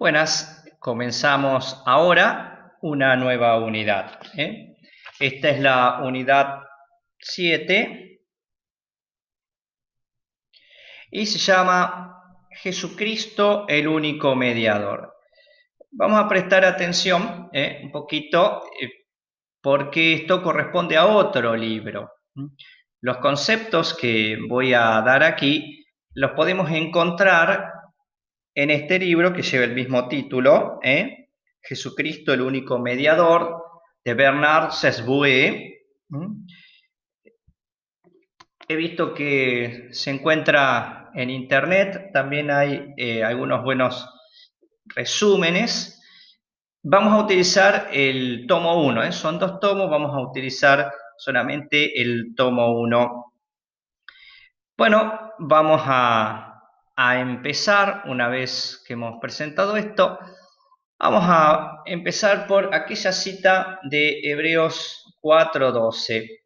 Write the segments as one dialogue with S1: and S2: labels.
S1: Buenas, comenzamos ahora una nueva unidad. Esta es la unidad 7 y se llama Jesucristo el único mediador. Vamos a prestar atención un poquito porque esto corresponde a otro libro. Los conceptos que voy a dar aquí los podemos encontrar en este libro que lleva el mismo título, Jesucristo el único mediador, de Bernard Sesbue. He visto que se encuentra en internet, también hay algunos buenos resúmenes. Vamos a utilizar el tomo 1, son 2 tomos, vamos a utilizar solamente el tomo 1. Bueno, vamos a empezar una vez que hemos presentado esto. Vamos a empezar por aquella cita de Hebreos 4:12,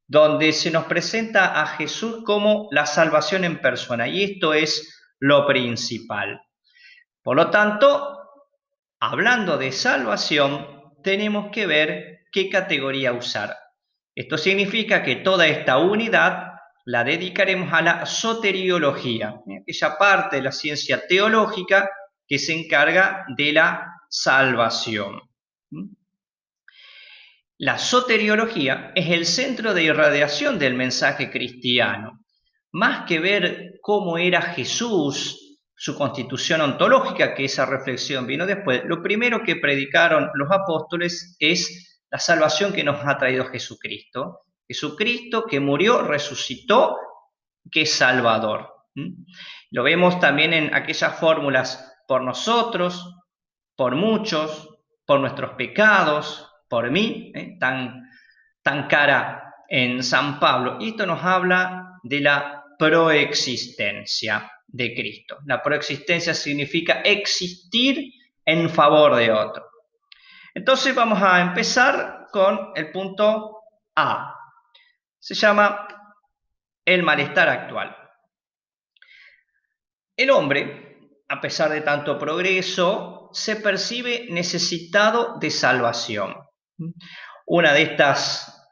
S1: donde se nos presenta a Jesús como la salvación en persona, y esto es lo principal. Por lo tanto, hablando de salvación, tenemos que ver qué categoría usar. Esto significa que toda esta unidad la dedicaremos a la soteriología, aquella parte de la ciencia teológica que se encarga de la salvación. La soteriología es el centro de irradiación del mensaje cristiano. Más que ver cómo era Jesús, su constitución ontológica, que esa reflexión vino después, lo primero que predicaron los apóstoles es la salvación que nos ha traído Jesucristo. Jesucristo que murió, resucitó, que es Salvador. Lo vemos también en aquellas fórmulas: por nosotros, por muchos, por nuestros pecados, por mí, tan cara en San Pablo. Y esto nos habla de la proexistencia de Cristo. La proexistencia significa existir en favor de otro. Entonces vamos a empezar con el punto A. Se llama el malestar actual. El hombre, a pesar de tanto progreso, se percibe necesitado de salvación. Una de estas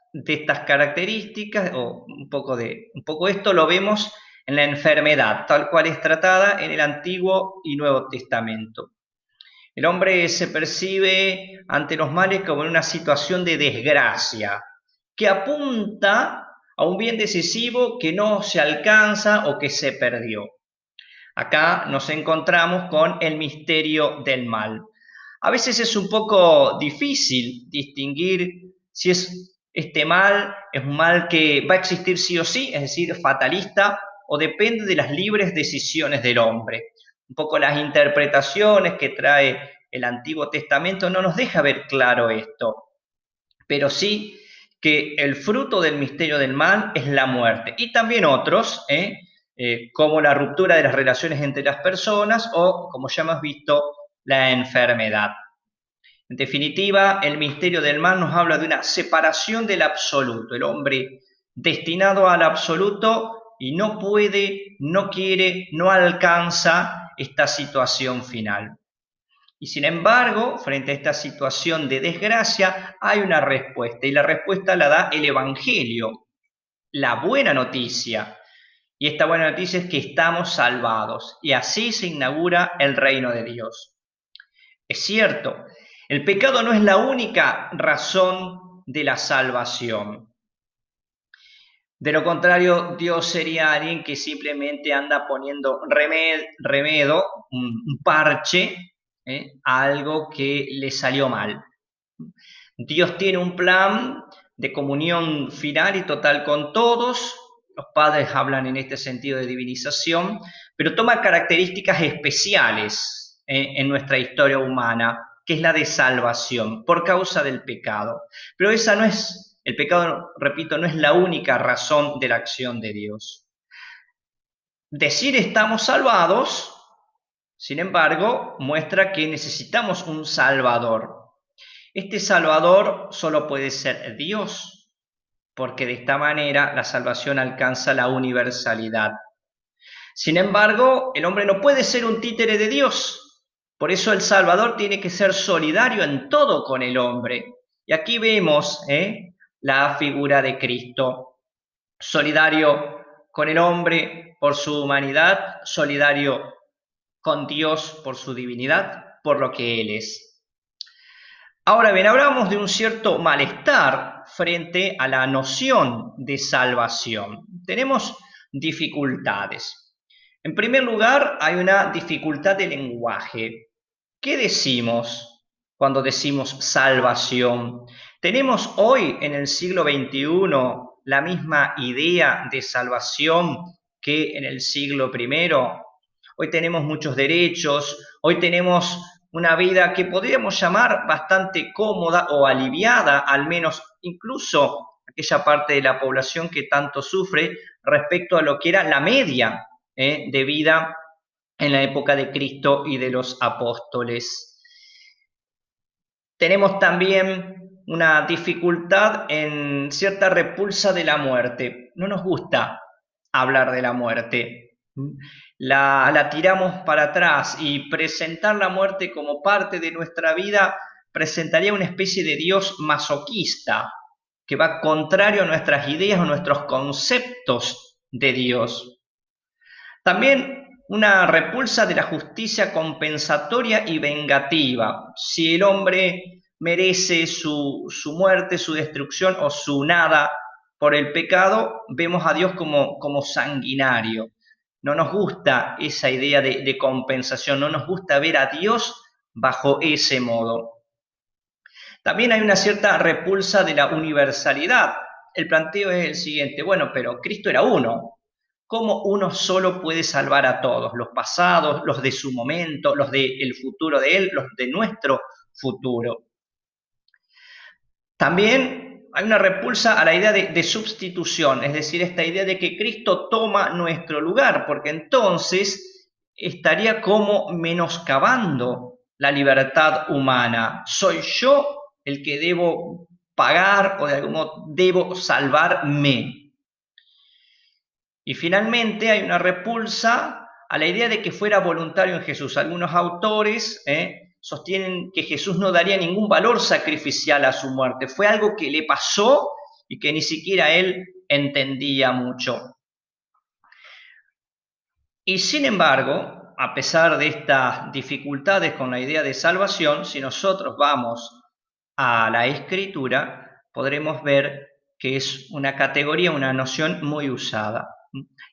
S1: características, o un poco esto lo vemos en la enfermedad, tal cual es tratada en el Antiguo y Nuevo Testamento. El hombre se percibe ante los males como en una situación de desgracia, que apunta a un bien decisivo que no se alcanza o que se perdió. Acá nos encontramos con el misterio del mal. A veces es un poco difícil distinguir si este mal es un mal que va a existir sí o sí, es decir, fatalista, o depende de las libres decisiones del hombre. Un poco las interpretaciones que trae el Antiguo Testamento no nos deja ver claro esto, pero sí que el fruto del misterio del mal es la muerte, y también otros, como la ruptura de las relaciones entre las personas o, como ya hemos visto, la enfermedad. En definitiva, el misterio del mal nos habla de una separación del absoluto, el hombre destinado al absoluto y no puede, no quiere, no alcanza esta situación final. Y sin embargo, frente a esta situación de desgracia, hay una respuesta, y la respuesta la da el Evangelio, la buena noticia. Y esta buena noticia es que estamos salvados, y así se inaugura el reino de Dios. Es cierto, el pecado no es la única razón de la salvación. De lo contrario, Dios sería alguien que simplemente anda poniendo remedio, un parche, a algo que le salió mal. Dios tiene un plan de comunión final y total con todos. Los padres hablan en este sentido de divinización, pero toma características especiales en nuestra historia humana, que es la de salvación por causa del pecado. Pero esa no es, el pecado, repito, no es la única razón de la acción de Dios. Decir estamos salvados, sin embargo, muestra que necesitamos un Salvador. Este Salvador solo puede ser Dios, porque de esta manera la salvación alcanza la universalidad. Sin embargo, el hombre no puede ser un títere de Dios, Por eso el Salvador tiene que ser solidario en todo con el hombre. Y aquí vemos la figura de Cristo, solidario con el hombre por su humanidad, solidario con Dios por su divinidad, por lo que Él es. Ahora bien, hablamos de un cierto malestar frente a la noción de salvación. Tenemos dificultades. En primer lugar, hay una dificultad de lenguaje. ¿Qué decimos cuando decimos salvación? ¿Tenemos hoy, en el siglo XXI, la misma idea de salvación que en el siglo I? Hoy tenemos muchos derechos, hoy tenemos una vida que podríamos llamar bastante cómoda o aliviada, al menos incluso aquella parte de la población que tanto sufre respecto a lo que era la media de vida en la época de Cristo y de los apóstoles. Tenemos también una dificultad en cierta repulsa de la muerte. No nos gusta hablar de la muerte. La tiramos para atrás y presentar la muerte como parte de nuestra vida presentaría una especie de Dios masoquista que va contrario a nuestras ideas o nuestros conceptos de Dios. También una repulsa de la justicia compensatoria y vengativa. Si el hombre merece su muerte, su destrucción o su nada por el pecado, vemos a Dios como sanguinario. No nos gusta esa idea de compensación, no nos gusta ver a Dios bajo ese modo. También hay una cierta repulsa de la universalidad. El planteo es el siguiente: bueno, pero Cristo era uno. ¿Cómo uno solo puede salvar a todos? Los pasados, los de su momento, los del futuro de Él, los de nuestro futuro. También hay una repulsa a la idea de sustitución, es decir, esta idea de que Cristo toma nuestro lugar, porque entonces estaría como menoscabando la libertad humana. Soy yo el que debo pagar o de algún modo debo salvarme. Y finalmente hay una repulsa a la idea de que fuera voluntario en Jesús. Algunos autores sostienen que Jesús no daría ningún valor sacrificial a su muerte. Fue algo que le pasó y que ni siquiera él entendía mucho. Y sin embargo, a pesar de estas dificultades con la idea de salvación, si nosotros vamos a la Escritura, podremos ver que es una categoría, una noción muy usada.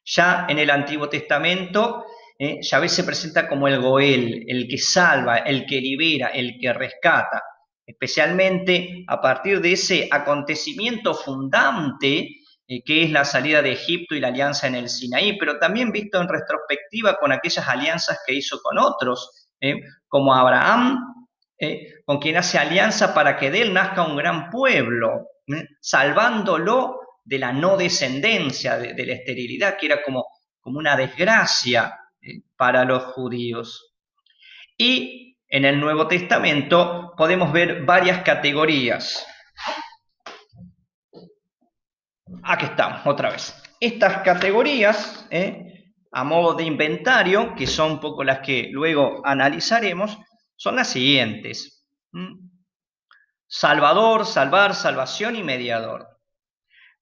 S1: Ya en el Antiguo Testamento, Yahvé se presenta como el Goel, el que salva, el que libera, el que rescata, especialmente a partir de ese acontecimiento fundante que es la salida de Egipto y la alianza en el Sinaí, pero también visto en retrospectiva con aquellas alianzas que hizo con otros, como Abraham, con quien hace alianza para que de él nazca un gran pueblo, salvándolo de la no descendencia, de la esterilidad, que era como una desgracia para los judíos. Y en el Nuevo Testamento podemos ver varias categorías. Aquí estamos, otra vez. Estas categorías, a modo de inventario, que son un poco las que luego analizaremos, son las siguientes. Salvador, salvar, salvación y mediador.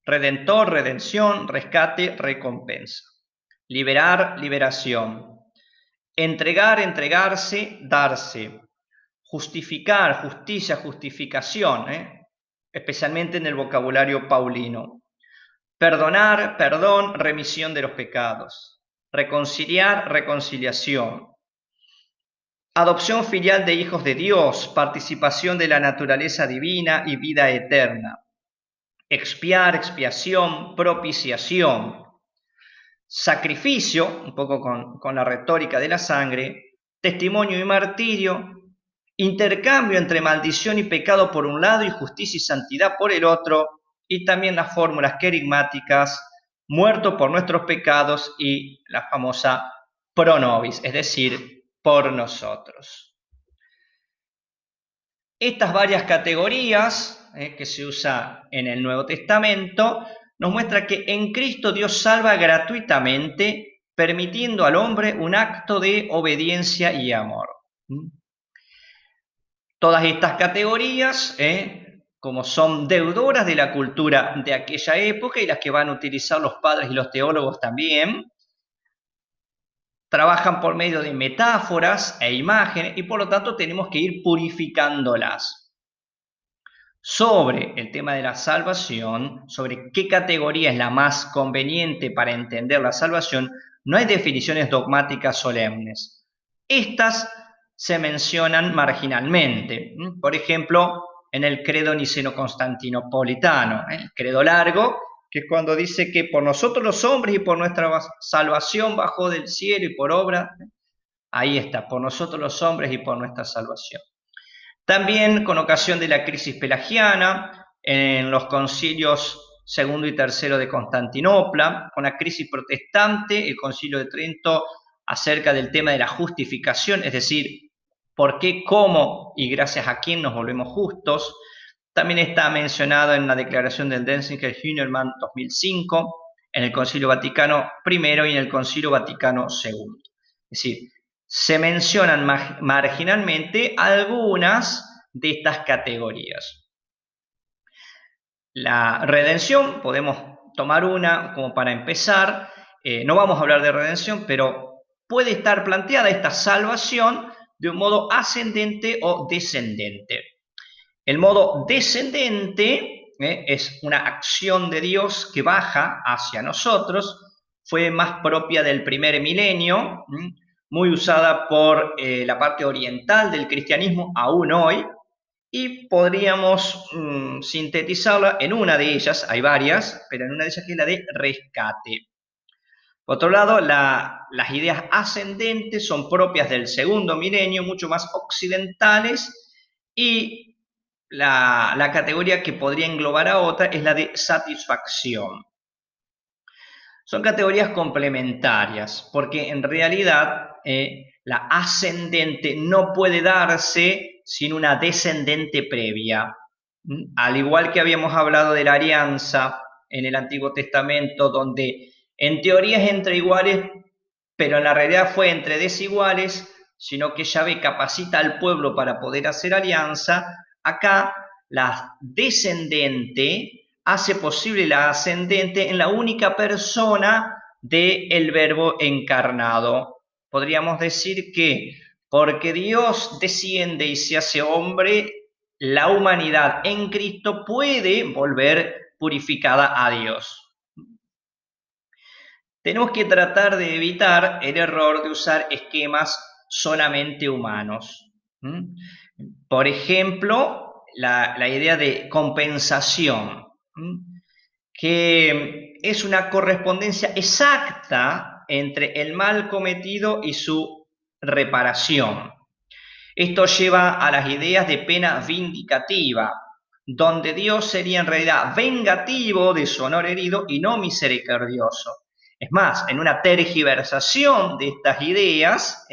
S1: Redentor, redención, rescate, recompensa. Liberar, liberación. Entregar, entregarse, darse. Justificar, justicia, justificación, especialmente en el vocabulario paulino. Perdonar, perdón, remisión de los pecados. Reconciliar, reconciliación. Adopción filial de hijos de Dios, participación de la naturaleza divina y vida eterna. Expiar, expiación, propiciación. Sacrificio, un poco con la retórica de la sangre. Testimonio y martirio. Intercambio entre maldición y pecado por un lado y justicia y santidad por el otro. Y también las fórmulas querigmáticas, muerto por nuestros pecados y la famosa pro nobis, es decir, por nosotros. Estas varias categorías que se usa en el Nuevo Testamento nos muestra que en Cristo Dios salva gratuitamente, permitiendo al hombre un acto de obediencia y amor. ¿Mm? Todas estas categorías, como son deudoras de la cultura de aquella época y las que van a utilizar los padres y los teólogos también, trabajan por medio de metáforas e imágenes y por lo tanto tenemos que ir purificándolas. Sobre el tema de la salvación, sobre qué categoría es la más conveniente para entender la salvación, no hay definiciones dogmáticas solemnes. Estas se mencionan marginalmente. Por ejemplo, en el credo niceno-constantinopolitano, el credo largo, que es cuando dice que por nosotros los hombres y por nuestra salvación bajó del cielo y por obra, ahí está, por nosotros los hombres y por nuestra salvación. También con ocasión de la crisis pelagiana, en los concilios segundo y tercero de Constantinopla, con la crisis protestante, el concilio de Trento acerca del tema de la justificación, es decir, por qué, cómo y gracias a quién nos volvemos justos. También está mencionado en la declaración del Denzinger-Hühnermann 2005, en el Concilio Vaticano I y en el Concilio Vaticano II. Es decir, se mencionan marginalmente algunas de estas categorías. La redención, podemos tomar una como para empezar, no vamos a hablar de redención, pero puede estar planteada esta salvación de un modo ascendente o descendente. El modo descendente es una acción de Dios que baja hacia nosotros, fue más propia del primer milenio, muy usada por la parte oriental del cristianismo aún hoy, y podríamos sintetizarla en una de ellas, hay varias, pero en una de ellas que es la de rescate. Por otro lado, las ideas ascendentes son propias del segundo milenio, mucho más occidentales, y la categoría que podría englobar a otra es la de satisfacción. Son categorías complementarias, porque en realidad la ascendente no puede darse sin una descendente previa. Al igual que habíamos hablado de la alianza en el Antiguo Testamento, donde en teoría es entre iguales, pero en la realidad fue entre desiguales, sino que Yahvé capacita al pueblo para poder hacer alianza. Acá la descendente hace posible la ascendente en la única persona del Verbo encarnado. Podríamos decir que porque Dios desciende y se hace hombre, la humanidad en Cristo puede volver purificada a Dios. Tenemos que tratar de evitar el error de usar esquemas solamente humanos. Por ejemplo, la idea de compensación, que es una correspondencia exacta entre el mal cometido y su reparación. Esto lleva a las ideas de pena vindicativa, donde Dios sería en realidad vengativo de su honor herido y no misericordioso. Es más, en una tergiversación de estas ideas,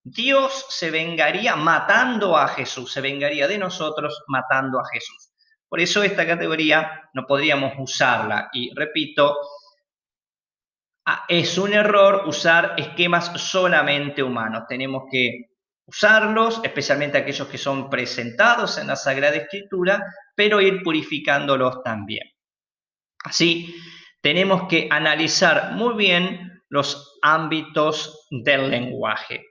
S1: Dios se vengaría matando a Jesús, se vengaría de nosotros matando a Jesús. Por eso esta categoría no podríamos usarla. Y repito, es un error usar esquemas solamente humanos. Tenemos que usarlos, especialmente aquellos que son presentados en la Sagrada Escritura, pero ir purificándolos también. Así, tenemos que analizar muy bien los ámbitos del lenguaje.